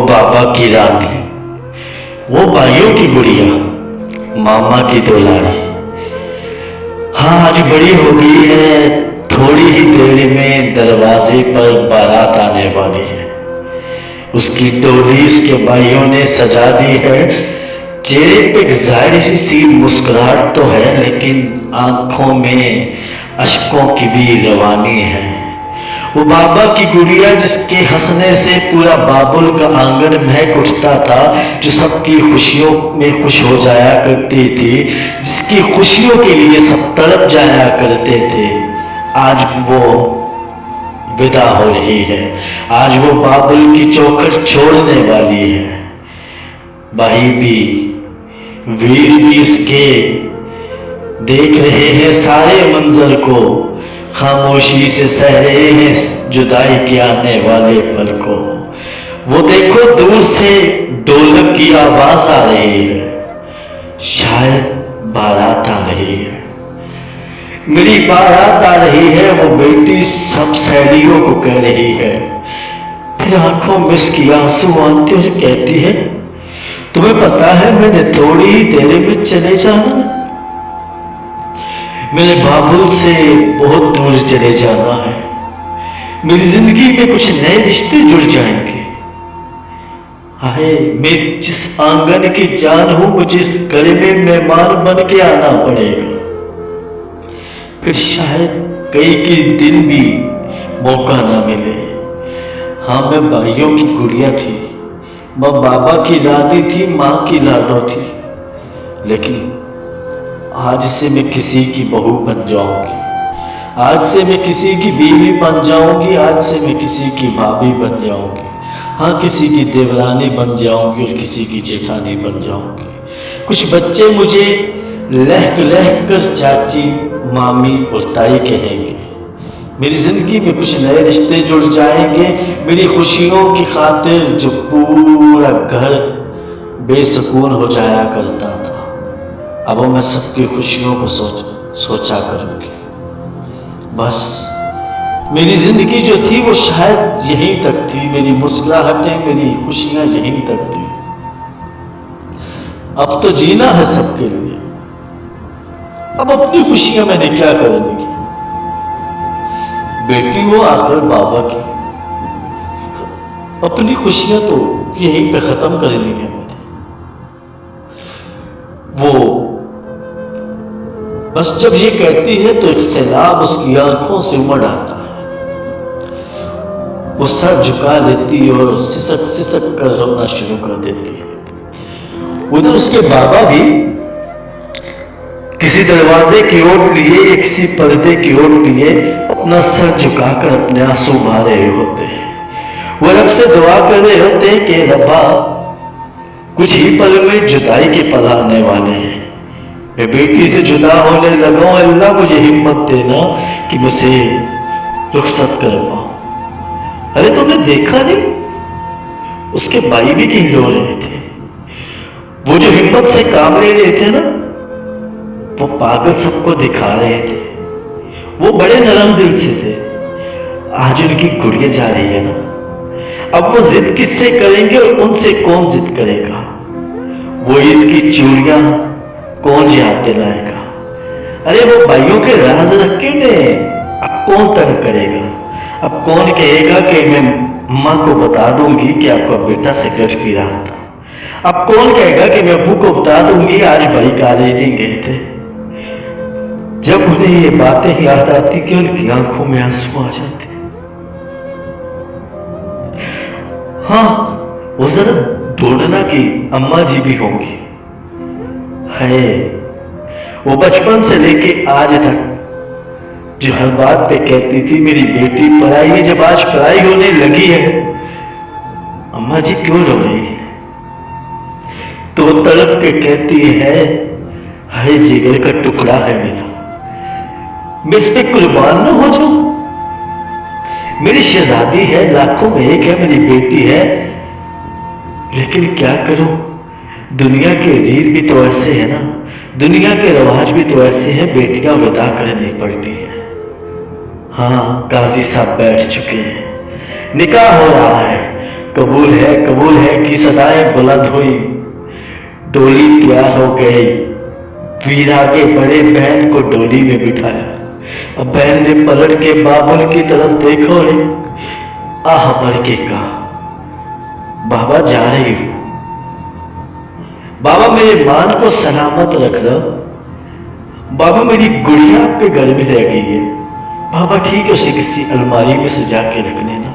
बाबा की रानी, वो भाइयों की गुड़िया, मामा की दुलारी। हाँ, आज बड़ी हो गई है, थोड़ी ही देर में दरवाजे पर बारात आने वाली है। उसकी डोली उसके भाइयों ने सजा दी है। चेहरे पे जाहिर सी मुस्कुराहट तो है, लेकिन आंखों में अश्कों की भी रवानी है। वो बाबा की गुड़िया जिसके हंसने से पूरा बाबुल का आंगन महक उठता था, जो सबकी खुशियों में खुश हो जाया करती थी, जिसकी खुशियों के लिए सब तड़प जाया करते थे, आज वो विदा हो रही है। आज वो बाबुल की चौखट छोड़ने वाली है। भाई भी, वीर भी उसके देख रहे हैं सारे मंजर को, खामोशी से सह रहे हैं जुदाई के आने वाले पल को। वो देखो दूर से ढोलक की आवाज आ रही है, शायद बारात आ रही है, मेरी बारात आ रही है। वो बेटी सब सहेलियों को कह रही है, फिर आंखों में उसकी आंसू आते हुए कहती है, तुम्हें पता है मैंने थोड़ी ही देर में चले जाना है, मेरे बाबुल से बहुत दूर चले जाना है, मेरी जिंदगी में कुछ नए रिश्ते जुड़ जाएंगे। हाय, मैं जिस आंगन की जान हूं, मुझे इस घर में मेहमान बन के आना पड़ेगा। फिर शायद कई दिन भी मौका ना मिले। हाँ, मैं भाइयों की गुड़िया थी, मैं बाबा की रानी थी, मां की लाडो थी, लेकिन आज से मैं किसी की बहू बन जाऊंगी, आज से मैं किसी की बीवी बन जाऊंगी, आज से मैं किसी की भाभी बन जाऊंगी। हाँ, किसी की देवरानी बन जाऊंगी और किसी की जेठानी बन जाऊंगी। कुछ बच्चे मुझे लहक लहक कर चाची, मामी और ताई कहेंगे। मेरी जिंदगी में कुछ नए रिश्ते जुड़ जाएंगे। मेरी खुशियों की खातिर जो पूरा घर बेसुकून हो जाया करता था, अब मैं सबकी खुशियों को सोचा करूंगी। बस मेरी जिंदगी जो थी वो शायद यहीं तक थी, मेरी मुस्कुराहटें, मेरी खुशियां यहीं तक थी। अब तो जीना है सबके लिए, अब अपनी खुशियां मैंने क्या करनी है। बेटी वो आखिर बाबा की, अपनी खुशियां तो यहीं पे खत्म करनी है मैंने। वो बस जब ये कहती है तो एक सैलाब उसकी आंखों से उमड़ आता है। वो सर झुका लेती और सिसक सिसक कर रोना शुरू कर देती है। उधर उसके बाबा भी किसी दरवाजे की ओर लिए या किसी पर्दे की ओर लिए अपना सर झुकाकर अपने आंसू बहा रहे होते हैं। वो रब से दुआ कर रहे होते हैं कि रब्बा, कुछ ही पल में जुदाई के पल आने वाले हैं, मैं बेटी से जुदा होने लगा हूं, अल्लाह मुझे हिम्मत देना कि मुझे रुखसत कर पाऊं। अरे तुमने देखा नहीं, उसके भाई भी कहीं रो रहे थे। वो जो हिम्मत से काम ले रहे थे ना, वो पागल सबको दिखा रहे थे। वो बड़े नरम दिल से थे। आज उनकी गुड़िया जा रही है ना, अब वो जिद किससे करेंगे और उनसे कौन जिद करेगा। वो ईद की चूड़ियां कौन याद दिलाएगा। अरे वो भाइयों के राज रख के अब कौन तंग करेगा। अब कौन कहेगा कि मैं मां को बता दूंगी कि आपका बेटा सिगरेट पी रहा था। अब कौन कहेगा कि मैं अब्बू को बता दूंगी आज भाई कॉलेज नहीं गए थे। जब उन्हें ये बातें याद आती कि उनकी आंखों में आंसू आ जाते। हाँ, वो जरा ढूंढना कि अम्मा जी भी होंगी। है वो बचपन से लेके आज तक जो हर बात पे कहती थी मेरी बेटी पराई है, जब आज पराई होने लगी है, अम्मा जी क्यों रो रही है। तो तड़प के कहती है, हाय जिगर का टुकड़ा है मेरा, मैं इस पे कुर्बान ना हो जाऊं। मेरी शहजादी है, लाखों में एक है, मेरी बेटी है, लेकिन क्या करूं, दुनिया के रीत भी तो ऐसे है ना, दुनिया के रिवाज भी तो ऐसे हैं, बेटियां विदा करनी पड़ती है। हाँ, काजी साहब बैठ चुके हैं, निकाह हो रहा है, कबूल है की सदाएं बुलंद हुई। डोली तैयार हो गई, वीर आगे बड़े, बहन को डोली में बिठाया। अब बहन ने पलट के बाबुल की तरफ देखा और आह भर के कहा, बाबा जा रही हूं, बाबा मेरे मान को सलामत रखना, बाबा मेरी गुड़िया आपके घर में रह गई है, बाबा ठीक है उसे किसी अलमारी में सजा के रख लेना।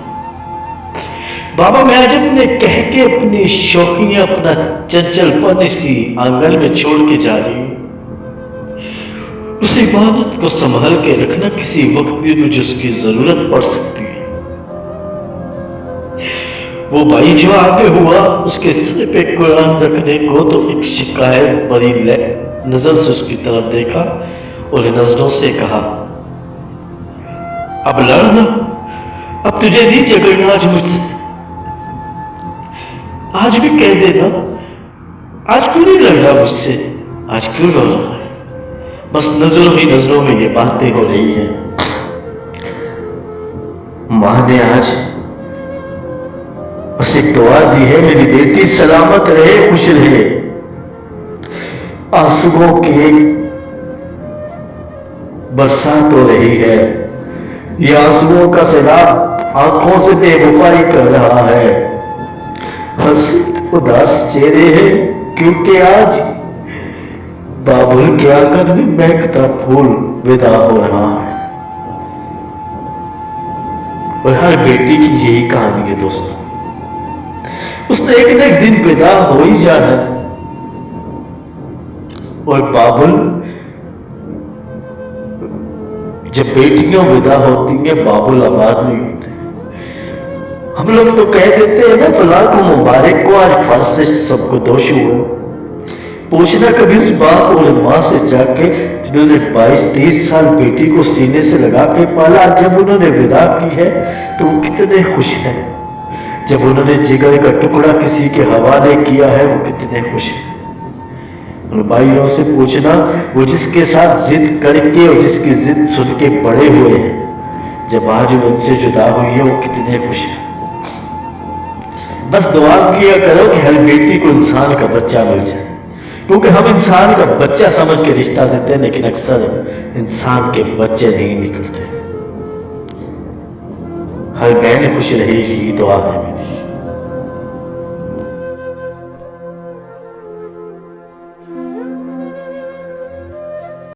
बाबा मैं आज अपने कह के अपनी शौकियां, अपना चंचलपन इसी आंगन में छोड़ के जा रही हूं। उस इबादत को संभाल के रखना, किसी वक्त भी मुझे उसकी जरूरत पड़ सकती है। वो भाई जो आगे हुआ उसके सिर पे कुरान रखने को तो एक शिकायत भरी नजर से उसकी तरफ देखा और नजरों से कहा, अब लड़ना, अब तुझे नहीं झगड़ना आज मुझसे, आज भी कह देना, आज क्यों नहीं लड़ रहा मुझसे, आज क्यों रो रहा है। बस नजरों ही नजरों में ये बातें हो रही है। मां ने आज उसे दुआ दी है, मेरी बेटी सलामत रहे, खुश रहे। आंसुओं की बरसात हो रही है, ये आंसुओं का सैलाब आंखों से बेवफाई कर रहा है। हंसी उदास चेहरे हैं क्योंकि आज बाबुल के आंगन में महकता फूल विदा हो रहा है। और हर बेटी की यही कहानी है दोस्तों, उसने एक न एक दिन विदा हो ही जाना। और बाबुल, जब बेटियां विदा होती हैं बाबुल आबाद नहीं होते। हम लोग तो कह देते हैं ना, फलां को मुबारक को आज फर्ज से सबको दोष हुआ। पूछना कभी उस बाप और मां से जाके जिन्होंने 22-23 साल बेटी को सीने से लगा के पाला, जब उन्होंने विदा की है तो वो कितने खुश हैं। जब उन्होंने जिगर का टुकड़ा किसी के हवाले किया है वो कितने खुश हैं। और भाइयों से पूछना, वो जिसके साथ जिद करके और जिसकी जिद सुन के बड़े हुए हैं, जब आज उनसे जुदा हुई है वो कितने खुश हैं। बस दुआ किया करो कि हर बेटी को इंसान का बच्चा मिल जाए, क्योंकि हम इंसान का बच्चा समझ के रिश्ता देते हैं, लेकिन अक्सर इंसान के बच्चे नहीं निकलते। हर बहन खुश रहे, यही दुआ है मेरी।